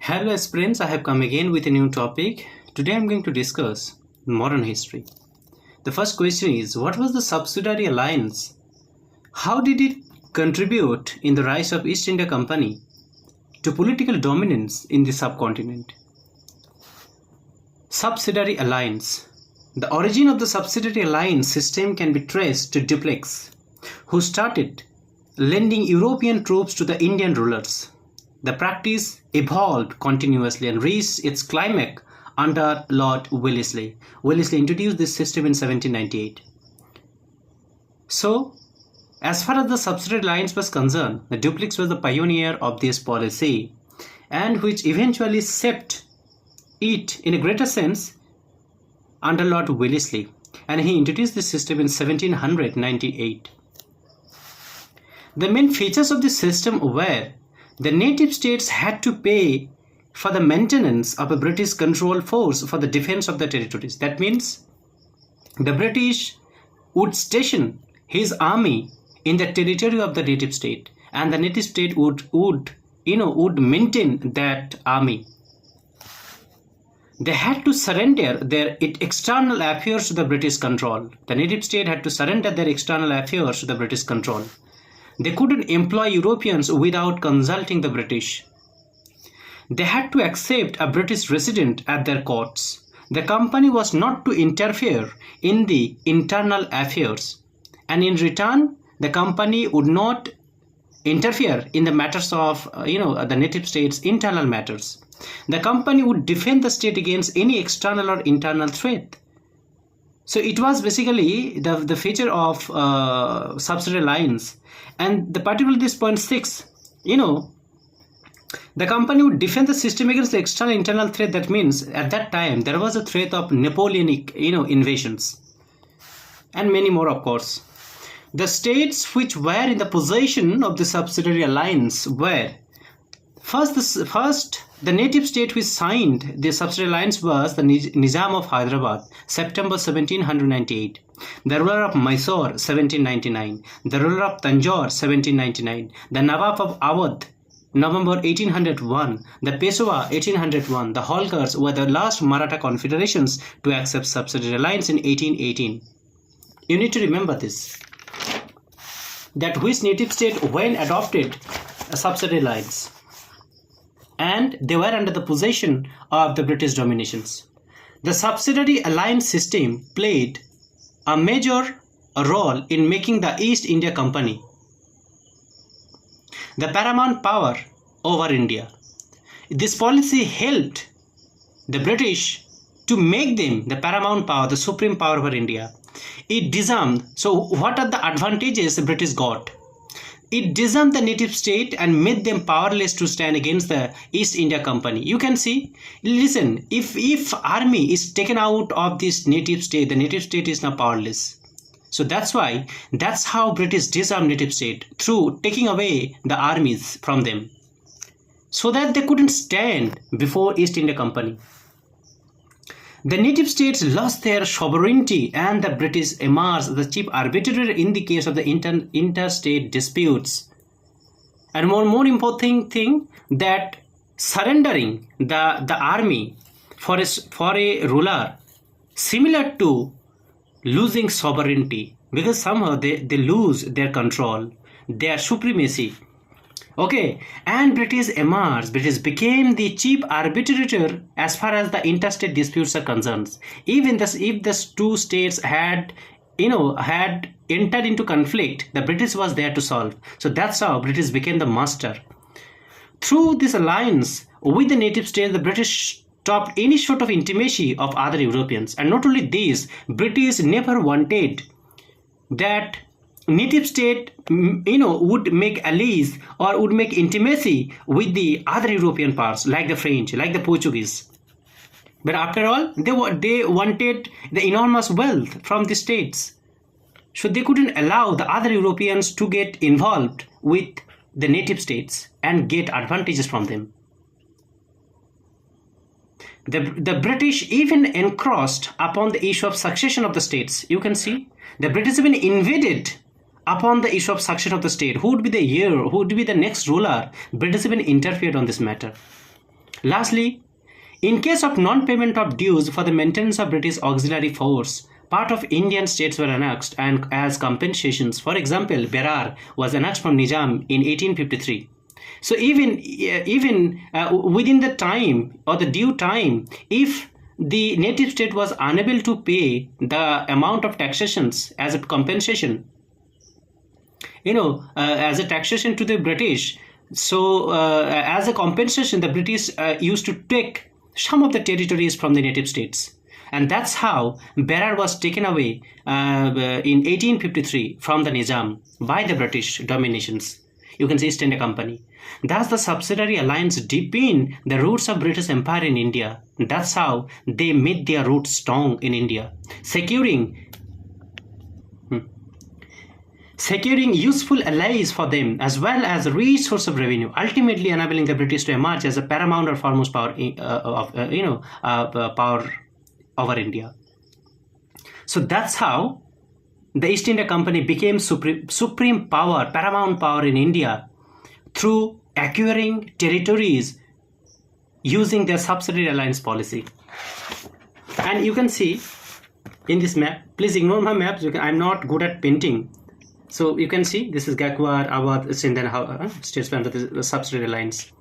Hello aspirants, I have come again with a new topic. Today I am going to discuss modern history. The first question is, what was the Subsidiary Alliance? How did it contribute in the rise of East India Company to political dominance in the subcontinent? Subsidiary Alliance. The origin of the Subsidiary Alliance system can be traced to Dupleix, who started lending European troops to the Indian rulers. The practice evolved continuously and reached its climax under Lord Wellesley. Wellesley introduced this system in 1798. So, as far as the Subsidiary Alliance was concerned, the Dupleix was the pioneer of this policy, and which eventually shaped it in a greater sense under Lord Wellesley, and he introduced this system in 1798. The main features of this system were the native states had to pay for the maintenance of a British controlled force for the defense of the territories. That means the British would station his army in the territory of the native state, and the native state would maintain that army. They had to surrender their external affairs to the British control. The native state had to surrender their external affairs to the British control. They couldn't employ Europeans without consulting the British. They had to accept a British resident at their courts. The company was not to interfere in the internal affairs, and in return, the company would not interfere in the matters of the native state's internal matters. The company would defend the state against any external or internal threat. So it was basically the feature of Subsidiary Alliance. And the particular this point 6, the company would defend the system against the external internal threat. That means at that time there was a threat of Napoleonic invasions and many more, of course. The states which were in the possession of the Subsidiary Alliance were first the native state which signed the Subsidiary Alliance was the Nizam of Hyderabad, September 1798. The ruler of Mysore, 1799. The ruler of Tanjore, 1799. The Nawab of Awadh, November 1801. The Peshwa, 1801. The Holkars were the last Maratha confederations to accept Subsidiary Alliance in 1818. You need to remember this, that which native state when adopted a Subsidiary Alliance, and they were under the possession of the British dominations. The Subsidiary Alliance system played a major role in making the East India Company the paramount power over India. This policy helped the British to make them the paramount power, the supreme power over India. It disarmed. So what are the advantages the British got? It disarmed the native state and made them powerless to stand against the East India Company. You can see, listen, if army is taken out of this native state, the native state is now powerless. So that's how British disarmed native state, through taking away the armies from them, so that they couldn't stand before East India Company. The native states lost their sovereignty, and the British emerged the chief arbitrator in the case of the interstate disputes. And more important thing, that surrendering the army for a ruler, similar to losing sovereignty, because somehow they lose their control, their supremacy. Okay, and British emerged. British became the chief arbitrator as far as the interstate disputes are concerned. Even if the two states had entered into conflict, the British was there to solve. So that's how British became the master. Through this alliance with the native states, the British stopped any sort of intimacy of other Europeans. And not only this, British never wanted that native state would make allies or would make intimacy with the other European powers, like the French, like the Portuguese. But after all, they wanted the enormous wealth from the states, so they couldn't allow the other Europeans to get involved with the native states and get advantages from them. The British even encroached upon the issue of succession of the states. You can see the British even invaded upon the issue of succession of the state. Who would be the heir? Who would be the next ruler? British even interfered on this matter. Lastly, in case of non-payment of dues for the maintenance of British auxiliary force, part of Indian states were annexed and as compensations. For example, Berar was annexed from Nizam in 1853. So even within the time or the due time, if the native state was unable to pay the amount of taxations as a compensation, as a taxation to the British, so as a compensation, the British used to take some of the territories from the native states. And that's how Berar was taken away in 1853 from the Nizam by the British dominations. You can see East India Company. Thus, the Subsidiary Alliance deepened the roots of British Empire in India. That's how they made their roots strong in India, securing useful allies for them as well as a rich source of revenue, ultimately enabling the British to emerge as a paramount or foremost power power over India. So that's how the East India Company became supreme power, paramount power in India through acquiring territories using their subsidiary alliance policy. And you can see in this map, please ignore my maps, I'm not good at painting. So you can see this is Gakwar, Awadh, Sindh and states under the subsidiary alliance.